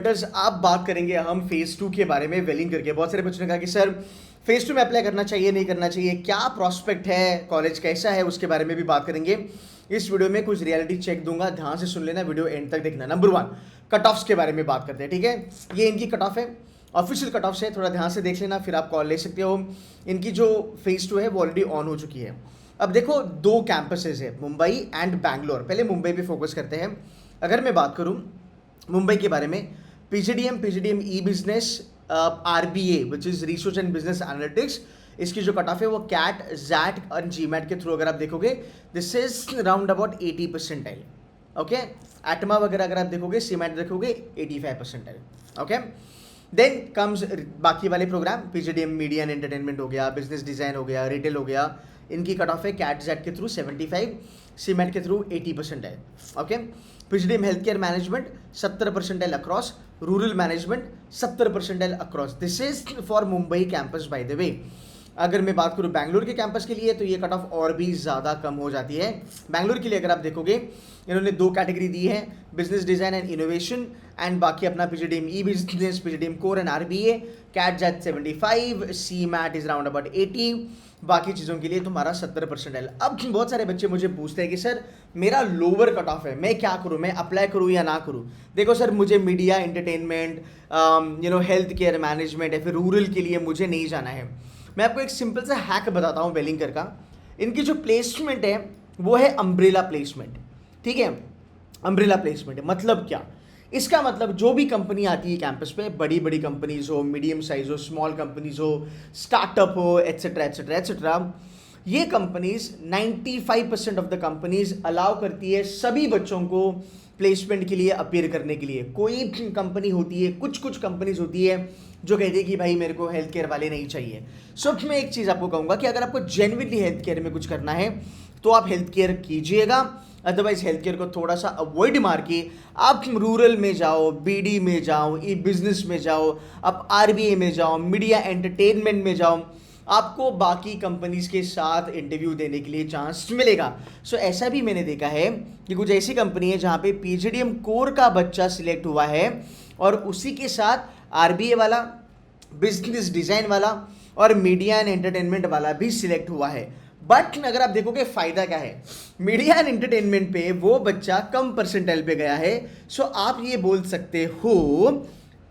बेटर्स आप बात करेंगे हम फेज 2 के बारे में वेलिंग करके। बहुत सारे बच्चों ने कहा कि सर फेज 2 में अप्लाई करना चाहिए नहीं करना चाहिए, क्या प्रॉस्पेक्ट है, कॉलेज कैसा है, उसके बारे में भी बात करेंगे। इस वीडियो में कुछ रियलिटी चेक दूंगा, ध्यान से सुन लेना, वीडियो एंड तक देखना। नंबर 1 कट ऑफ्स के बारे में बात करते हैं, ठीक है। ये इनकी कट ऑफ है, ऑफिशियल कट ऑफ है, थोड़ा ध्यान से देख लेना फिर आप कॉल ले सकते हो। इनकी जो फेज 2 है वो ऑलरेडी ऑन हो चुकी है। अब देखो दो कैंपसेस है, मुंबई एंड बैंगलोर। पहले मुंबई पे फोकस करते हैं। अगर मैं बात करूं मुंबई के बारे में, PGDM E business, RBA which is research and business analytics, इसकी जो कट ऑफ है वो कैट जैट और जीमैट के थ्रू अगर आप देखोगे this is round about 80%। Okay, ATMA वगैरह अगर आप देखोगे, सीमैट देखोगे 85%। ओके, देन कम्स बाकी वाले program, PGDM media and entertainment हो गया, बिजनेस डिजाइन हो गया, रिटेल हो गया, इनकी कट ऑफ है कैट जैट के थ्रू 75, सीमैट के थ्रू 80% है। Okay, PGDM health care management 70% across, rural management 70% across. This is for Mumbai campus bye the वे। अगर मैं बात करूं बैंगलोर के कैंपस के लिए तो ये कट ऑफ और भी ज़्यादा कम हो जाती है। बैंगलोर के लिए अगर आप देखोगे इन्होंने दो कैटेगरी दी है, business design and innovation, and बाकी अपना PGDM E business, PGDM core and RBA, CAT XAT 75, C MAT is round about 80, बाकी चीज़ों के लिए तुम्हारा 70% है। अब बहुत सारे बच्चे मुझे पूछते हैं कि सर मेरा लोअर कट ऑफ है, मैं क्या करूं, मैं अप्लाई करूं या ना करूं। देखो सर, मुझे media entertainment, health care management या फिर रूरल के लिए मुझे नहीं जाना है। मैं आपको एक सिंपल सा हैक बताता हूं वेलिंगर का। इनकी जो प्लेसमेंट है वो है अम्ब्रेला प्लेसमेंट, ठीक है। अम्ब्रेला प्लेसमेंट है मतलब क्या? इसका मतलब जो भी कंपनी आती है कैंपस पे, बड़ी बड़ी कंपनीज हो, मीडियम साइज हो, स्मॉल कंपनीज हो, स्टार्टअप हो, एट्सेट्रा एट्सेट्रा एट्सेट्रा, ये companies 95% of the companies allow करती है सभी बच्चों को प्लेसमेंट के लिए अपीयर करने के लिए। कोई कंपनी होती है, कुछ कुछ कंपनीज होती है जो कहती है कि भाई मेरे को हेल्थ केयर वाले नहीं चाहिए। सो मैं एक चीज़ आपको कहूँगा कि अगर आपको जेन्युइनली हेल्थ केयर में कुछ करना है तो आप हेल्थ केयर कीजिएगा, अदरवाइज हेल्थ केयर को थोड़ा सा अवॉइड मार के आप रूरल में जाओ, बीडी में जाओ, ई बिजनेस में जाओ, आप आरबीए में जाओ, मीडिया एंटरटेनमेंट में जाओ, आपको बाकी कंपनीज के साथ इंटरव्यू देने के लिए चांस मिलेगा। सो ऐसा भी मैंने देखा है कि कुछ ऐसी कंपनी है जहाँ पे पीजीडीएम कोर का बच्चा सिलेक्ट हुआ है और उसी के साथ आरबीए वाला, बिजनेस डिजाइन वाला और मीडिया एंड एंटरटेनमेंट वाला भी सिलेक्ट हुआ है। बट अगर आप देखोगे फायदा क्या है, मीडिया एंड एंटरटेनमेंट पे वो बच्चा कम परसेंटाइल पे गया है। सो आप ये बोल सकते हो,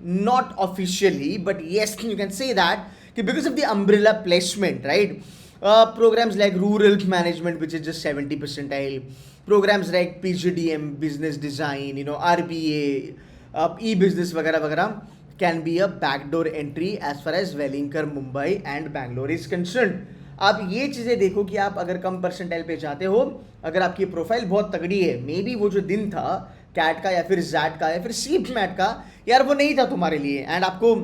not officially but yes you can say that कि because of the umbrella placement, right, programs like rural management which is just 70 percentile, programs like pgdm business design, rba, e-business वगैरह वगैरह can be a backdoor entry as far as Welingkar Mumbai and Bangalore is concern. आप ये चीज़ें देखो कि आप अगर कम percentile पे जाते हो, अगर आपकी प्रोफाइल बहुत तगड़ी है, मे बी वो जो दिन था कैट का या फिर जैट का या फिर सीप मैट का, यार वो नहीं था तुम्हारे लिए, एंड आपको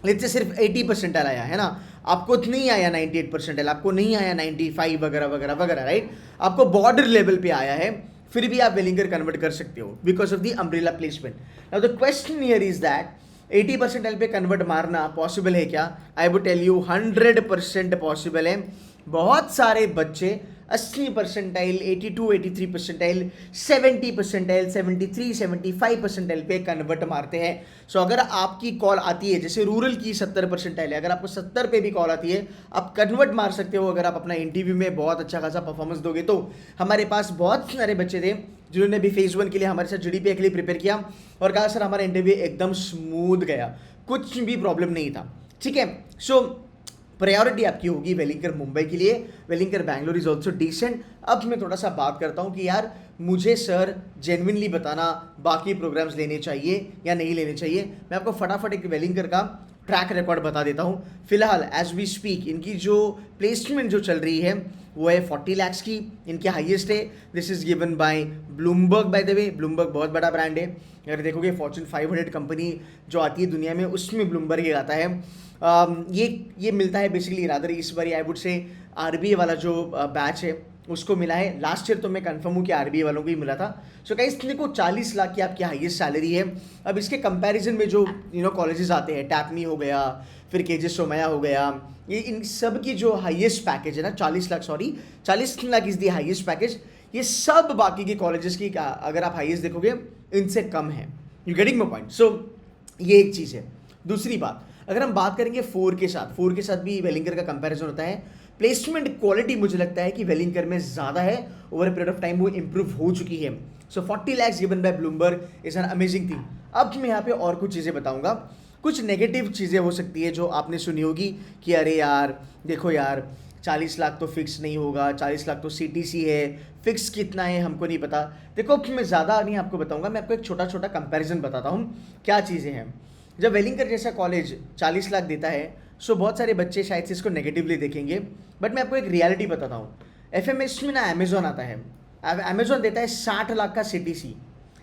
लेट्स से सिर्फ 80% आया है ना, आपको नहीं आया 98%, आपको नहीं आया 95 वगैरह वगैरह वगैरह, राइट, आपको बॉर्डर लेवल पे आया है, फिर भी आप वेलिंगर कन्वर्ट कर सकते हो because of the umbrella placement. Now the question here is that 80% पे कन्वर्ट मारना पॉसिबल है क्या? I would tell you 100% possible है। बहुत सारे बच्चे 80 परसेंटाइल, 82, 83 परसेंटाइल, 70 परसेंटाइल, 73, 75 परसेंटाइल पे कन्वर्ट मारते हैं। सो अगर आपकी कॉल आती है, जैसे रूरल की 70 परसेंटाइल है, अगर आपको 70 पे भी कॉल आती है, आप कन्वर्ट मार सकते हो अगर आप अपना इंटरव्यू में बहुत अच्छा खासा परफॉर्मेंस दोगे तो। हमारे पास बहुत सारे बच्चे थे जिन्होंने भी फेज 1 के लिए हमारे साथ जीडीपी के लिए प्रिपेयर किया और कहा सर हमारा इंटरव्यू एकदम स्मूथ गया, कुछ भी प्रॉब्लम नहीं था, ठीक है। सो प्रायोरिटी आपकी होगी वेलिंकर मुंबई के लिए, वेलिंकर बैंगलोर इज ऑल्सो डिसेंट। अब मैं थोड़ा सा बात करता हूँ कि यार मुझे सर जेन्युइनली बताना बाकी प्रोग्राम्स लेने चाहिए या नहीं लेने चाहिए। मैं आपको फटाफट एक वेलिंकर का ट्रैक रिकॉर्ड बता देता हूँ। फिलहाल एज वी स्पीक इनकी जो प्लेसमेंट जो चल रही है वो है 40 लाख की, इनके हाईएस्ट है। This is given by Bloomberg, bye the way Bloomberg बहुत बड़ा ब्रांड है। अगर देखोगे फॉर्च्यून 500 कंपनी जो आती है दुनिया में उसमें ब्लूमबर्ग आता है। ये मिलता है बेसिकली, रादर इस बार आई वुड से आरबीए वाला जो बैच है उसको मिला है। लास्ट ईयर तो मैं कंफर्म हूँ कि आरबीए वालों को ही मिला था। सो गाइस देखो 40 लाख की आपकी हाईएस्ट सैलरी है। अब इसके कंपैरिजन में जो कॉलेजेस आते हैं, टैपमी हो गया, फिर केजे सोमया हो गया, ये इन सब की जो हाईएस्ट पैकेज है ना 40 lakh is the highest package. ये सब बाकी के कॉलेजेस की अगर आप हाईएस्ट देखोगे इनसे कम है। You getting my point? So ये एक चीज़ है। दूसरी बात, अगर हम बात करेंगे फोर के साथ भी वेलिंगर का कंपैरिजन होता है। प्लेसमेंट क्वालिटी मुझे लगता है कि वेलिंगर में ज़्यादा है, ओवर पीरियड ऑफ टाइम वो इंप्रूव हो चुकी है। सो 40 lakhs given by Bloomberg is an amazing thing. अब मैं यहाँ पे और कुछ चीज़ें बताऊंगा। कुछ नेगेटिव चीज़ें हो सकती है जो आपने सुनी होगी कि अरे यार देखो यार 40 लाख तो फिक्स नहीं होगा, 40 लाख तो CTC है, फिक्स कितना है हमको नहीं पता। देखो मैं ज़्यादा नहीं आपको बताऊंगा, मैं आपको एक छोटा छोटा कंपैरिजन बताता हूँ क्या चीज़ें हैं। जब वेलिंगर जैसा कॉलेज 40 लाख देता है, सो बहुत सारे बच्चे शायद से इसको नेगेटिवली देखेंगे, बट मैं आपको एक रियलिटी बताता हूँ। FMS में ना अमेजोन आता है, अमेजोन देता है 60 लाख का CTC,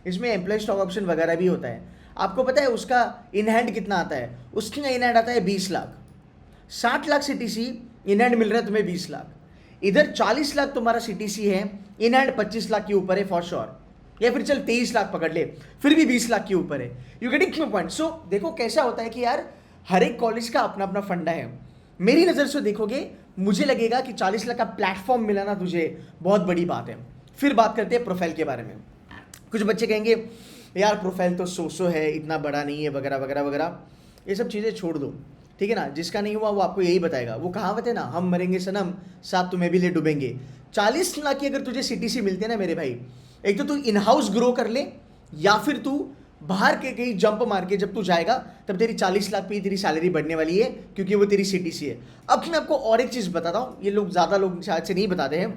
इसमें एम्प्लॉय स्टॉक ऑप्शन वगैरह भी होता है। आपको पता है उसका इन हैंड कितना आता है? उसका इन हैंड आता है 20 lakh. 60 lakh CTC, in hand मिल रहा है तुम्हें 20 लाख। इधर 40 लाख तुम्हारा CTC है, इन हैंड 25 लाख के ऊपर है फॉर श्योर, या फिर चल 23 लाख पकड़ ले, फिर भी 20 लाख के ऊपर है। You getting my point? So देखो कैसा होता है कि यार हर एक कॉलेज का अपना अपना फंडा है। मेरी नज़र से देखोगे मुझे लगेगा कि 40 लाख का प्लेटफॉर्म मिला ना तुझे, बहुत बड़ी बात है। फिर बात करते हैं प्रोफाइल के बारे में। कुछ बच्चे कहेंगे यार प्रोफाइल तो सो है, इतना बड़ा नहीं है वगैरह वगैरह वगैरह। ये सब चीज़ें छोड़ दो, ठीक है ना। जिसका नहीं हुआ वो आपको यही बताएगा। वो कहावत है ना, हम मरेंगे सनम साथ तुम्हें भी ले डूबेंगे। 40 लाख की अगर तुझे CTC मिलती है ना मेरे भाई, एक तो तू इन हाउस ग्रो कर ले, या फिर तू बाहर के कहीं जंप मार के जब तू जाएगा तब तेरी 40 लाख पे ही तेरी सैलरी बढ़ने वाली है, क्योंकि वो तेरी CTC है। अब मैं आपको और एक चीज़ बताता हूँ, ये लोग ज़्यादा लोग शायद से नहीं बताते हैं।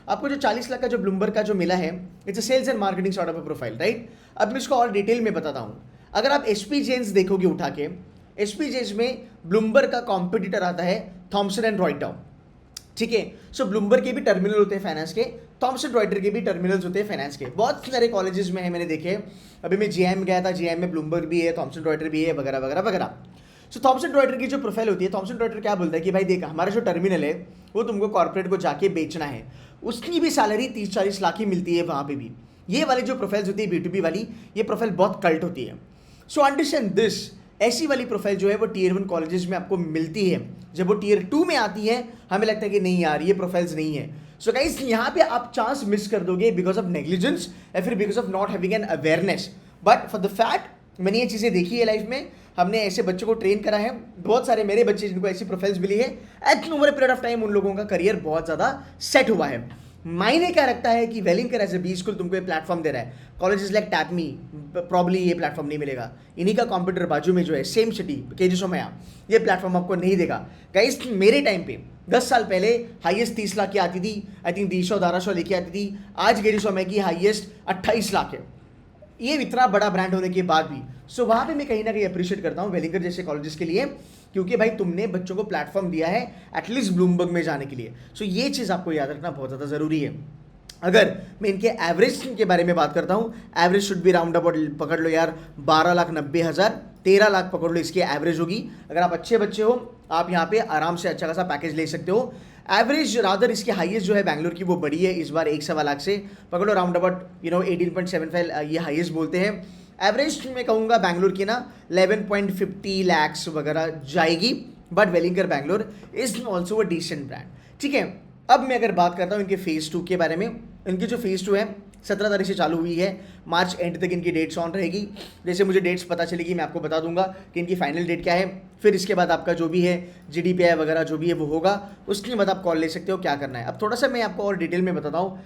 आपको जो 40 लाख का जो ब्लूमबर्ग का जो मिला है, it's a sales and marketing sort of a profile, right. अब मैं इसको और डिटेल में बताता हूँ। अगर आप SP जेन्स देखोगे उठा के, SP जेन्स में ब्लूमबर्ग का कॉम्पिटिटर आता है थॉमसन एंड रॉयटर, ठीक है। सो ब्लूमबर्ग के भी टर्मिनल होते हैं फाइनेंस के, थॉमसन रॉयटर के भी टर्मिनल्स होते हैं फाइनेंस के। बहुत सारे कॉलेजेस में है, मैंने देखे। अभी मैं JM गया था, JM में ब्लूमबर्ग भी है, थॉमसन रॉयटर भी है, वगैरह वगैरह वगैरह। सो थॉमसन रॉयटर की जो प्रोफाइल होती है, थॉमसन रॉयटर क्या बोलता है कि भाई देख हमारा जो टर्मिनल है वो तुमको कॉर्पोरेट को जाके बेचना है, उसकी भी सैलरी 30-40 लाख ही मिलती है वहाँ पे भी। ये वाली जो प्रोफाइल्स होती है B2B वाली, ये प्रोफाइल बहुत कल्ट होती है। सो अंडरस्टैंड दिस, ऐसी वाली प्रोफाइल जो है वो Tier 1 कॉलेजेस में आपको मिलती है। जब वो Tier 2 में आती है हमें लगता है कि नहीं यार ये प्रोफाइल्स नहीं है। सो गाइस यहाँ पे आप चांस मिस कर दोगे बिकॉज ऑफ नेग्लिजेंस या फिर because of not having an awareness. But for the fact मैंने ये चीज़ें देखी है लाइफ में, हमने ऐसे बच्चों को ट्रेन करा है। बहुत सारे मेरे बच्चे जिनको ऐसी प्रोफाइल्स मिली है, at over period of time उन लोगों का करियर बहुत ज़्यादा सेट हुआ है। मायने क्या रखता है कि Welingkar as A B school तुमको ये प्लेटफॉर्म दे रहा है। कॉलेजेस लाइक टैपमी प्रॉब्ली ये प्लेटफॉर्म नहीं मिलेगा। इन्हीं का कॉम्पिटिटर बाजू में जो है सेम सिटी KG सोमैया, ये प्लेटफॉर्म आपको नहीं देगा। गाइस मेरे टाइम पे 10 साल पहले हाईएस्ट 30 लाख की आती थी, आई थिंक 200-1200 लेके आती थी। आज KG सोमैया की हाईएस्ट 28 लाख है, ये इतना बड़ा ब्रांड होने के बाद भी। सो वहाँ पे मैं कहीं ना कहीं अप्रिशिएट करता हूँ वेलिंगर जैसे कॉलेजेस के लिए, क्योंकि भाई तुमने बच्चों को प्लेटफॉर्म दिया है एटलीस्ट ब्लूमबर्ग में जाने के लिए। सो ये चीज़ आपको याद रखना बहुत ज़्यादा ज़रूरी है। अगर मैं इनके एवरेज के बारे में बात करता हूँ, average should be round about पकड़ लो यार 12,90,000, 13 लाख पकड़ लो इसकी एवरेज होगी। अगर आप अच्छे बच्चे हो आप यहाँ पे आराम से अच्छा खासा पैकेज ले सकते हो। एवरेज रादर इसकी हाईएस्ट जो है बैंगलोर की वो बड़ी है इस बार 1.25 लाख से, पकड़ो राउंड अबाउट 18.75 ये हाईएस्ट बोलते हैं। एवरेज मैं कहूँगा बैंगलोर की ना 11.50 lakhs वगैरह जाएगी, but Welingkar Bangalore is also a decent brand, ठीक है। अब मैं अगर बात करता हूँ इनके फेज़ 2 के बारे में, इनकी जो फेज़ 2 है 17 तारीख से चालू हुई है, मार्च एंड तक इनकी डेट्स ऑन रहेगी। जैसे मुझे डेट्स पता चलेगी मैं आपको बता दूंगा कि इनकी फाइनल डेट क्या है। फिर इसके बाद आपका जो भी है GDPI वगैरह जो भी है वो होगा, उसके बाद आप कॉल ले सकते हो क्या करना है। अब थोड़ा सा मैं आपको और डिटेल में बताता हूँ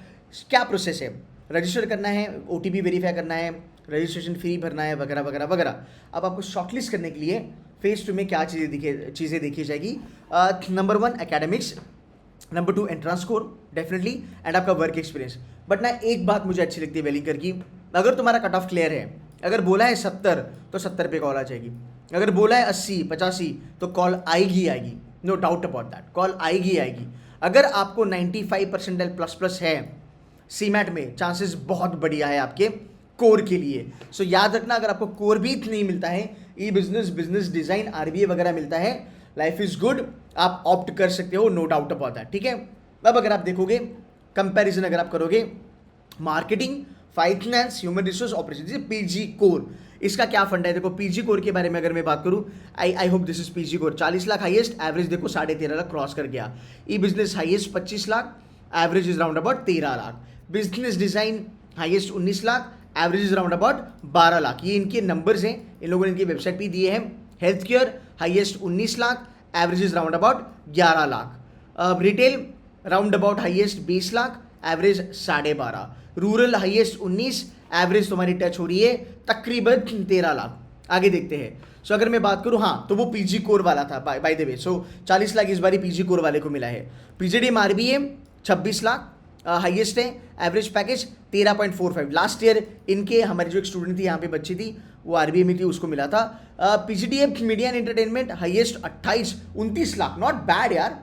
क्या प्रोसेस है। रजिस्टर करना है, OTP वेरीफाई करना है, रजिस्ट्रेशन फी भरना है वगैरह वगैरह वगैरह। अब आपको शॉर्टलिस्ट करने के लिए फेज़ 2 में क्या चीज़ें देखी जाएगी। Number 1 academics, number 2 entrance score definitely, and आपका वर्क एक्सपीरियंस। बट ना एक बात मुझे अच्छी लगती है वेलिंगर की, अगर तुम्हारा कट ऑफ क्लियर है, अगर बोला है 70 तो 70 पे कॉल आ जाएगी, अगर बोला है 80-85 तो कॉल आएगी आएगी, no doubt about that, call आएगी आएगी। अगर आपको 95 परसेंटाइल प्लस है CMAT में, चांसेस बहुत बढ़िया है आपके कोर के लिए। सो याद रखना अगर आपको कोर भी नहीं मिलता है, बिजनेस, बिजनेस डिज़ाइन, RBA वगैरह मिलता है, लाइफ इज़ गुड, आप ऑप्ट कर सकते हो, नो डाउट अबाउट दैट, ठीक है। अब अगर आप देखोगे कंपैरिजन अगर आप करोगे marketing, finance, human resource, operation, PG core, इसका क्या फंड है। देखो PG कोर के बारे में अगर मैं बात करूं, आई hope this is PG core. 40 lakh highest, average देखो 13.5 लाख क्रॉस कर गया। Business highest 25 lakh, average is round about 13 lakh. Business design highest 19 lakh, average is round about 12 lakh. ये इनके नंबर्स हैं, इन लोगों ने इनकी वेबसाइट पे दिए हैं। Health care highest 19 lakh, average is round about 11 lakh. Retail round about highest 20 lakh, average 12.5। Rural highest 19, average तुम्हारी टच हो रही है तकरीबन 13 लाख। आगे देखते हैं। सो अगर मैं बात करूं, हाँ, तो वो पीजी कोर वाला था बाय द वे। सो 40 लाख इस बारी पीजी कोर वाले को मिला है। पीजीडीएम आरबीएम 26 लाख हाईएस्ट है, एवरेज पैकेज 13.45। लास्ट ईयर इनके हमारी जो एक स्टूडेंट थी यहाँ पे बच्ची थी वो आरबीएम में थी, उसको मिला था। PGDM media and entertainment highest 29 lakh. Not bad यार,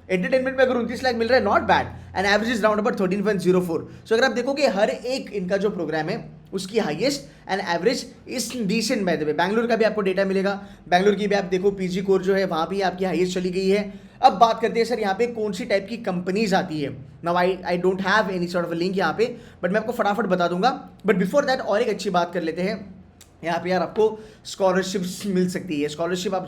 एंटरटेनमेंट में अगर 29 लाख मिल रहा है, not bad. And average is round about 13.04। सो अगर आप देखोगे हर एक इनका जो प्रोग्राम है उसकी highest and average is decent by the way. Bangalore का भी आपको डेटा मिलेगा, बैंगलोर की भी आप देखो पीजी कोर जो है वहां भी आपकी हाईएस्ट चली गई है। अब बात करते हैं सर यहाँ पे कौन सी टाइप की कंपनीज आती है। Now I don't have any sort of link यहाँ पे, बट मैं आपको फटाफट बता दूंगा। बट बिफोर दैट और एक अच्छी बात कर लेते हैं। यहाँ पे यार आपको स्कॉलरशिप्स मिल सकती है। स्कॉलरशिप आप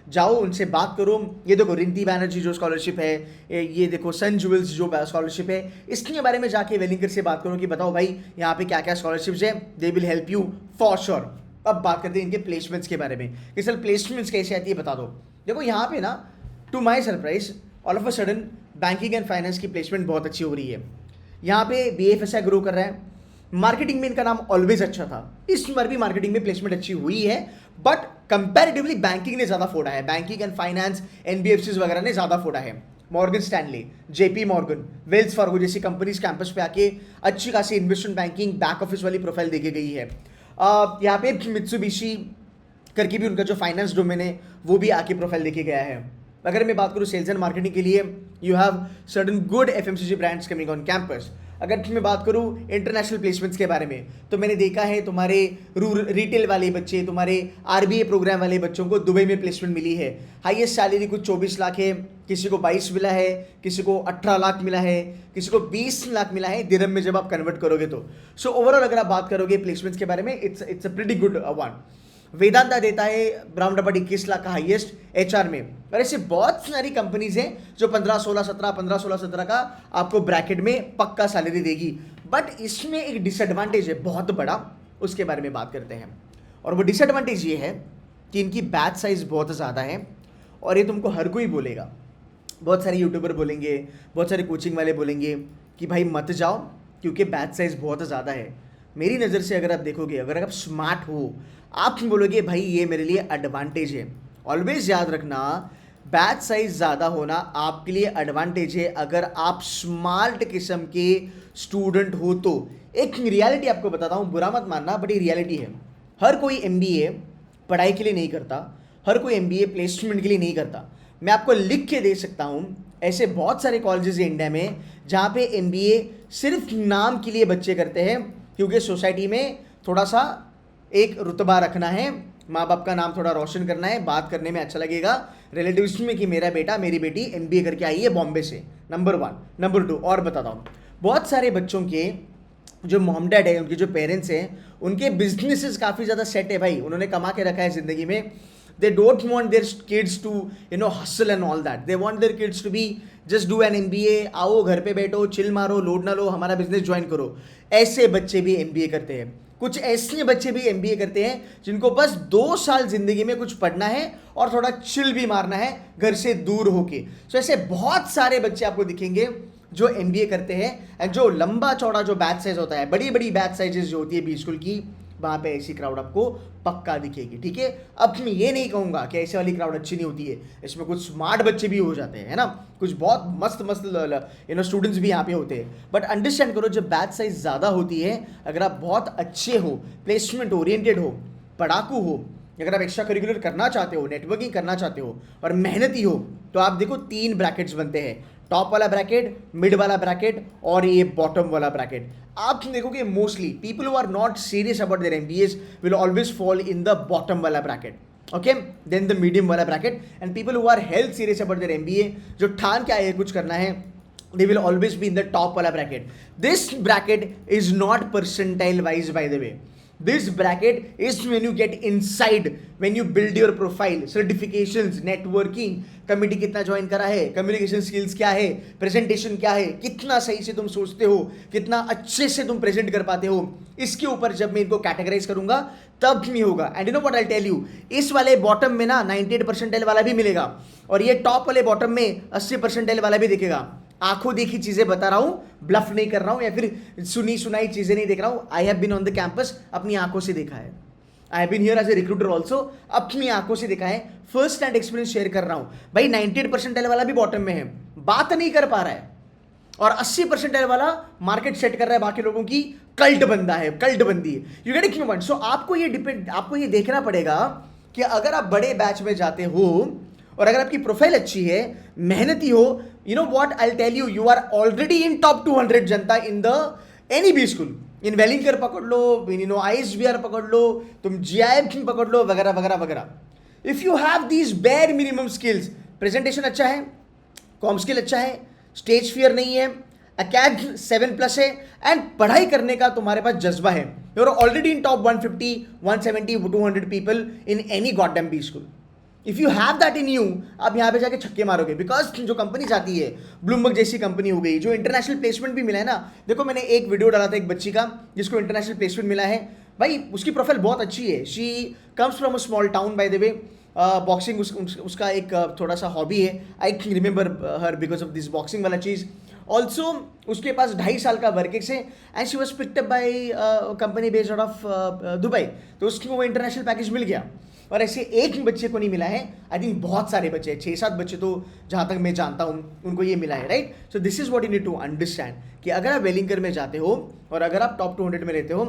जाओ उनसे बात करो। ये देखो रिंती बैनर्जी जो स्कॉलरशिप है, ये देखो सन ज्वेल्स जो स्कॉलरशिप है, इसके बारे में जाके वेलिंगर से बात करो कि बताओ भाई यहाँ पे क्या क्या स्कॉलरशिप्स है, they will help you for sure. अब बात करते हैं इनके प्लेसमेंट्स के बारे में कि सर प्लेसमेंट्स कैसे आती है बता दो। देखो यहाँ पे ना to my surprise all of a sudden banking and finance की प्लेसमेंट बहुत अच्छी हो रही है। यहाँ पे BFSI ग्रो कर रहा है। मार्केटिंग में इनका नाम ऑलवेज अच्छा था, इस बार भी मार्केटिंग में प्लेसमेंट अच्छी हुई है, बट कंपैरेटिवली बैंकिंग ने ज़्यादा फोड़ा है। बैंकिंग एंड फाइनेंस NBFCs वगैरह ने ज़्यादा फोड़ा है। Morgan Stanley, JP Morgan, Wells Fargo जैसी कंपनीज कैंपस पे आके अच्छी खासी इन्वेस्टमेंट बैंकिंग बैक ऑफिस वाली प्रोफाइल देखी गई है। यहाँ पे मित्सुबिशी करके भी उनका जो फाइनेंस डोमेन है वो भी आके प्रोफाइल देखे गया है। अगर मैं बात करूँ सेल्स एंड मार्केटिंग के लिए, you have certain good FMCG brands coming on campus. अगर मैं बात करूँ इंटरनेशनल प्लेसमेंट्स के बारे में, तो मैंने देखा है तुम्हारे रिटेल वाले बच्चे, तुम्हारे RBA प्रोग्राम वाले बच्चों को दुबई में प्लेसमेंट मिली है। हाईएस्ट सैलरी कुछ 24 लाख है, किसी को 22 मिला है, किसी को 18 लाख मिला है, किसी को 20 लाख मिला है दिरहम में जब आप कन्वर्ट करोगे तो। सो ओवरऑल अगर आप बात करोगे प्लेसमेंट्स के बारे में, it's a pretty good one. Vedanta देता है राउंड अबाउट 21 लाख का हाईएस्ट HR में। और ऐसे बहुत सारी कंपनीज हैं जो 15-16-17 का आपको ब्रैकेट में पक्का सैलरी देगी। बट इसमें एक डिसएडवांटेज है बहुत बड़ा, उसके बारे में बात करते हैं। और वो डिसएडवांटेज ये है कि इनकी बैच साइज बहुत ज़्यादा है, और ये तुमको हर कोई बोलेगा, बहुत सारे यूट्यूबर बोलेंगे, बहुत सारे कोचिंग वाले बोलेंगे कि भाई मत जाओ क्योंकि बैच साइज बहुत ज़्यादा है। मेरी नज़र से अगर आप देखोगे, अगर आप स्मार्ट हो, आप बोलोगे भाई ये मेरे लिए एडवांटेज है। ऑलवेज याद रखना, बैच साइज ज़्यादा होना आपके लिए एडवांटेज है अगर आप स्मार्ट किस्म के स्टूडेंट हो तो। एक रियलिटी आपको बताता हूँ, बुरा मत मानना, बट ये रियलिटी है। हर कोई MBA पढ़ाई के लिए नहीं करता, हर कोई MBA प्लेसमेंट के लिए नहीं करता। मैं आपको लिख के दे सकता हूँ ऐसे बहुत सारे कॉलेजेस इंडिया में जहाँ पे MBA सिर्फ नाम के लिए बच्चे करते हैं, क्योंकि सोसाइटी में थोड़ा सा एक रुतबा रखना है, माँ बाप का नाम थोड़ा रोशन करना है, बात करने में अच्छा लगेगा रिलेटिव्स में कि मेरा बेटा मेरी बेटी MBA करके आई है बॉम्बे से। नंबर 1। नंबर 2 और बताता हूँ, बहुत सारे बच्चों के जो मॉम डैड है, उनके जो पेरेंट्स हैं, उनके बिजनेसेस काफ़ी ज़्यादा सेट है भाई, उन्होंने कमा के रखा है ज़िंदगी में। They don't want their kids to hustle and all that. They want their kids to be just do an MBA, आओ घर पे बैठो, चिल मारो, लोड ना लो, हमारा बिजनेस ज्वाइन करो। ऐसे बच्चे भी MBA करते हैं। कुछ ऐसे बच्चे भी MBA करते हैं जिनको बस 2 साल जिंदगी में कुछ पढ़ना है और थोड़ा चिल भी मारना है घर से दूर होके। सो ऐसे बहुत सारे बच्चे आपको दिखेंगे जो MBA करते हैं, एंड जो लंबा चौड़ा जो बैच साइज होता है, बड़ी बड़ी बैच साइजेस जो होती है बी स्कूल की, वहाँ पे ऐसी क्राउड आपको पक्का दिखेगी। ठीक है, अब मैं ये नहीं कहूँगा कि ऐसे वाली क्राउड अच्छी नहीं होती है, इसमें कुछ स्मार्ट बच्चे भी हो जाते हैं, है ना, कुछ बहुत मस्त स्टूडेंट्स भी यहाँ पे होते हैं। बट अंडरस्टैंड करो, जब बैच साइज ज़्यादा होती है, अगर आप बहुत अच्छे हो, प्लेसमेंट ओरिएंटेड हो, पढ़ाकू हो, अगर आप एक्स्ट्रा करिकुलर करना चाहते हो, नेटवर्किंग करना चाहते हो और मेहनती हो, तो आप देखो 3 ब्रैकेट्स बनते हैं, टॉप वाला ब्रैकेट, मिड वाला ब्रैकेट और ये बॉटम वाला ब्रैकेट। आप देखोगे mostly people who are not serious about their MBAs will always fall in the bottom वाला bracket, okay, then the medium वाला bracket, and people who are health serious about their MBA, जो ठान के आए कुछ करना है, they will always be in the top वाला bracket. This bracket is not percentile wise by the way. This bracket is when you get inside, when you build your profile, certifications, networking, committee कितना join करा है, communication skills क्या है, presentation क्या है, कितना सही से तुम सोचते हो, कितना अच्छे से तुम प्रेजेंट कर पाते हो, इसके ऊपर जब मैं इनको कैटेगराइज करूंगा तब भी होगा. And you know what I tell you, इस वाले बॉटम में ना 98 परसेंटाइल वाला भी मिलेगा और ये टॉप वाले बॉटम में 80 परसेंटाइल वाला भी दिखेगा. आंखों देखी चीजें बता रहा हूं, ब्लफ नहीं कर रहा हूं या फिर सुनी सुनाई चीजें नहीं देख रहा हूं. I have been on the campus, अपनी आंखों से देखा है. I have been here as a recruiter also, अपनी आंखों से देखा है, फर्स्ट हैंड एक्सपीरियंस शेयर कर रहा हूं. भाई 98 परसेंटाइल वाला भी बॉटम में है, बात नहीं कर पा रहा है, और 80 परसेंटाइल वाला मार्केट सेट कर रहा है बाकी लोगों की, कल्ट बंदा है, कल्ट बंदी है. You get it point. So आपको ये देखना पड़ेगा कि अगर आप बड़े बैच में जाते हो और अगर आपकी प्रोफाइल अच्छी है, मेहनती हो, you know what I tell you, you are already in top 200 जनता in the any B school. In Welingkar पकड़ लो, यू नो आईएसबीआर पकड़ लो, तुम जीआईएफ पकड़ लो, वगैरह वगैरह वगैरह. If you have these bare minimum skills, presentation अच्छा है, कॉम स्किल अच्छा है, स्टेज फियर नहीं है, अकैड 7+ है, एंड पढ़ाई करने का तुम्हारे पास जज्बा है, you are already in top 150, 170, 200 people in any goddamn B school. If you have that in you, आप यहाँ पे जाके छक्के मारोगे. बिकॉज जो कंपनी आती है, ब्लूमबर्ग जैसी कंपनी हो गई, जो इंटरनेशनल प्लेसमेंट भी मिला है ना. देखो मैंने एक वीडियो डाला था एक बच्ची का जिसको इंटरनेशनल प्लेसमेंट मिला है. भाई उसकी प्रोफाइल बहुत अच्छी है. She comes from a small town bye the way. Boxing उसका एक थोड़ा सा हॉबी है. I remember her because of this boxing वाला चीज़. ऑल्सो उसके पास 2.5 साल का वर्क एक्स है and she was picked up by company based out of Dubai. तो उसको वो इंटरनेशनल पैकेज मिल गया. और ऐसे एक बच्चे को नहीं मिला है, आई थिंक बहुत सारे बच्चे हैं, 6-7 बच्चे तो जहाँ तक मैं जानता हूँ उनको ये मिला है. Right. So this is what you need to understand कि अगर आप वेलिंगर में जाते हो और अगर आप टॉप 200 में रहते हो,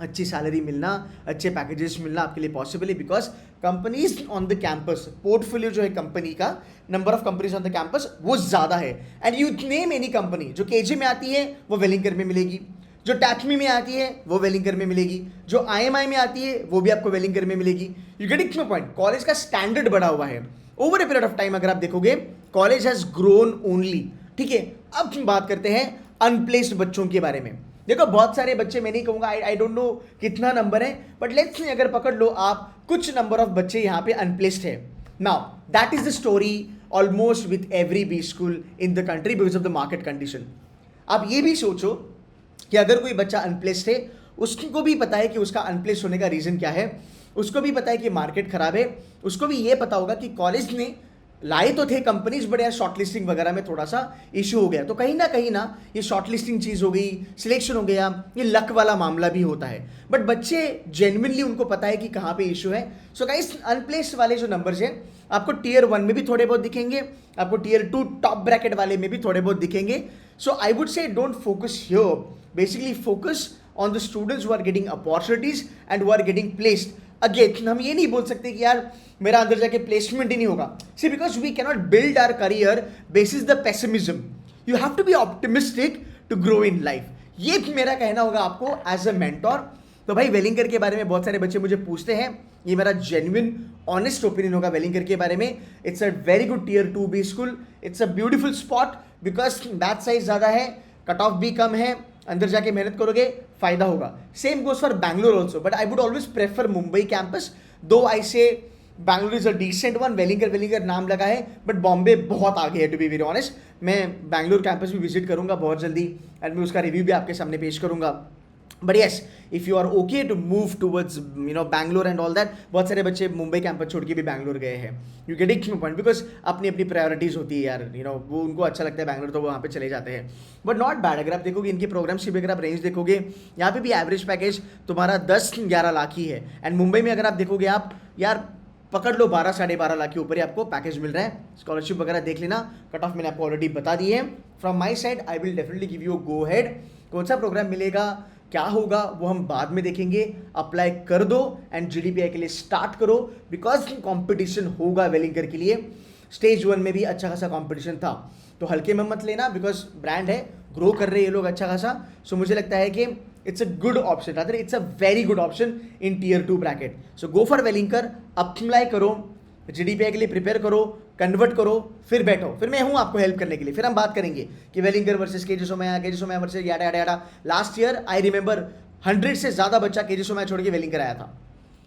अच्छी सैलरी मिलना, अच्छे पैकेजेस मिलना आपके लिए पॉसिबल है. Because companies on the campus, portfolio जो है कंपनी का, number of companies on the campus वो ज़्यादा है. And you name any company, जो केजे में आती है वो वेलिंगर में मिलेगी, जो टैक्मी में आती है वो वेलिंगर में मिलेगी, जो आईएमआई में आती है वो भी आपको वेलिंगर में मिलेगी. You get it my point. College का स्टैंडर्ड बढ़ा हुआ है over a period of time. अगर आप देखोगे कॉलेज हैज ग्रोन ओनली. ठीक है. अब हम बात करते हैं अनप्लेस्ड बच्चों के बारे में. देखो बहुत सारे बच्चे, मैं नहीं कहूँगा, आई डोंट नो कितना नंबर है, बट लेट्स से अगर पकड़ लो आप, कुछ नंबर ऑफ बच्चे यहाँ पे अनप्लेस्ड है. Now that is the story almost with every B school in the country because of the market condition. आप ये भी सोचो कि अगर कोई बच्चा अनप्लेस्ड है, उसको भी पता है कि उसका अनप्लेस्ड होने का रीज़न क्या है, उसको भी पता है कि मार्केट खराब है, उसको भी ये पता होगा कि कॉलेज ने लाए तो थे कंपनीज, बट यार शॉर्टलिस्टिंग वगैरह में थोड़ा सा इशू हो गया. तो कहीं ना ये शॉर्टलिस्टिंग चीज़ हो गई, सिलेक्शन हो गया, ये लक वाला मामला भी होता है. बट बच्चे जेन्युइनली उनको पता है कि कहाँ पे इशू है. सो गाइस, अनप्लेस्ड वाले जो नंबर्स हैं आपको टियर 1 में भी थोड़े बहुत दिखेंगे, आपको टियर 2 टॉप ब्रैकेट वाले में भी थोड़े बहुत दिखेंगे. So I would say don't focus here, basically focus on the students who are getting opportunities and who are getting placed. Again हम ये नहीं बोल सकते कि यार मेरा अंदर जाके प्लेसमेंट ही नहीं होगा. See because we cannot build our career basis the pessimism. You have to be optimistic to grow in life. ये मेरा कहना होगा आपको एज अ मेंटोर. तो भाई वेलिंगर के बारे में बहुत सारे बच्चे मुझे पूछते हैं, ये मेरा जेन्युइन ऑनेस्ट ओपिनियन होगा वेलिंगर के बारे में. It's a very good tier 2 B school. It's a beautiful spot because batch size ज़्यादा है, कट ऑफ भी कम है, अंदर जाके मेहनत करोगे फायदा होगा. Same goes for Bangalore also, but I would always prefer Mumbai campus. Though I say Bangalore is a decent one. Welingkar नाम लगा है, बट बॉम्बे बहुत आगे है टू बी वेरी ऑनेस्ट. मैं बैंगलोर कैंपस भी विजिट करूंगा बहुत जल्दी एंड मैं उसका रिव्यू भी आपके सामने पेश करूंगा. But yes, if you are okay to move towards Bangalore and all that, बहुत सारे बच्चे मुंबई कैंपस छोड़ के भी बैंगलोर गए हैं. You get it point. Because अपनी अपनी प्रायोरिटीज होती है यार, वो उनको अच्छा लगता है बैंगलोर, तो वो वहाँ पे चले जाते हैं. But not bad. अगर आप देखोगे इनके प्रोग्राम्स की भी अगर आप रेंज देखोगे, यहाँ पे भी एवरेज पैकेज तुम्हारा 10-11 लाख ही है. एंड मुंबई में अगर आप देखोगे, आप यार पकड़ लो 12-12.5 लाख के ऊपर ही आपको पैकेज मिल रहा है. स्कॉलरशिप वगैरह देख लेना, कट ऑफ मैंने आपको ऑलरेडी बता दी है. From my side I will definitely give you go head. कौन सा प्रोग्राम मिलेगा, क्या होगा, वो हम बाद में देखेंगे. अप्लाई कर दो एंड जीडीपीआई के लिए स्टार्ट करो, बिकॉज कंपटीशन होगा वेलिंगर के लिए. स्टेज 1 में भी अच्छा खासा कंपटीशन था, तो हल्के में मत लेना, बिकॉज ब्रांड है, ग्रो कर रहे हैं ये लोग अच्छा खासा. सो मुझे लगता है कि it's a good option, rather it's a very good option in tier 2 bracket. So go for Welingkar, apply करो, जीडीपीआई के लिए प्रिपेयर करो, कन्वर्ट करो, फिर बैठो. फिर मैं हूँ आपको हेल्प करने के लिए. फिर हम बात करेंगे कि Welingkar versus K J Somaiya versus yada yada yada. Last year I remember 100 से ज़्यादा बच्चा केजी से मैं छोड़ के वेलिंग कराया था।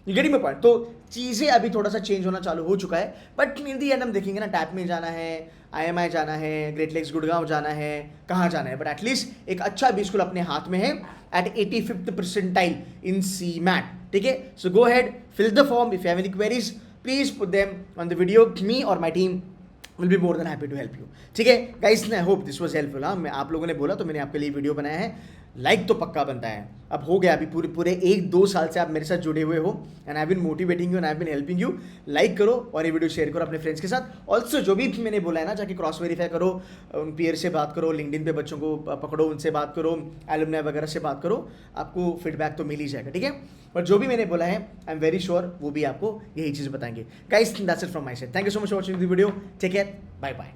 You getting my point? तो चीज़ें अभी थोड़ा सा चेंज होना चालू हो चुका है, बट इन दी एंड हम देखेंगे ना, टैप में जाना है, IMI जाना है, ग्रेट लेक्स गुड़गांव जाना है, कहाँ जाना है, बट एटलीस्ट एक अच्छा बी स्कूल अपने हाथ में है एट 85th percentile इन CMAT, ठीक है? So go ahead, fill the form, if you have any queries please put them on the video, me और my team will be more than happy to help you, ठीक है guys? I hope this was helpful. हाँ, मैं आप लोगों ने बोला तो मैंने आपके लिए वीडियो बनाया है। लाइक तो पक्का बनता है, अब हो गया, अभी पूरे 1-2 साल से आप मेरे साथ जुड़े हुए हो and I been motivating you and I been helping you. Like करो और ये वीडियो शेयर करो अपने फ्रेंड्स के साथ। ऑल्सो जो भी मैंने बोला है ना, जाके क्रॉस वेरीफाई करो, पीयर से बात करो, लिंक्डइन पे बच्चों को पकड़ो, उनसे बात करो, एलुमनाई वगैरह से बात करो, आपको फीडबैक तो मिल ही जाएगा, ठीक है? पर जो भी मैंने बोला है आई एम वेरी श्योर वो भी आपको यही चीज़ बताएंगे। Guys that's it from my side, thank you so much for watching the video, take care, bye bye.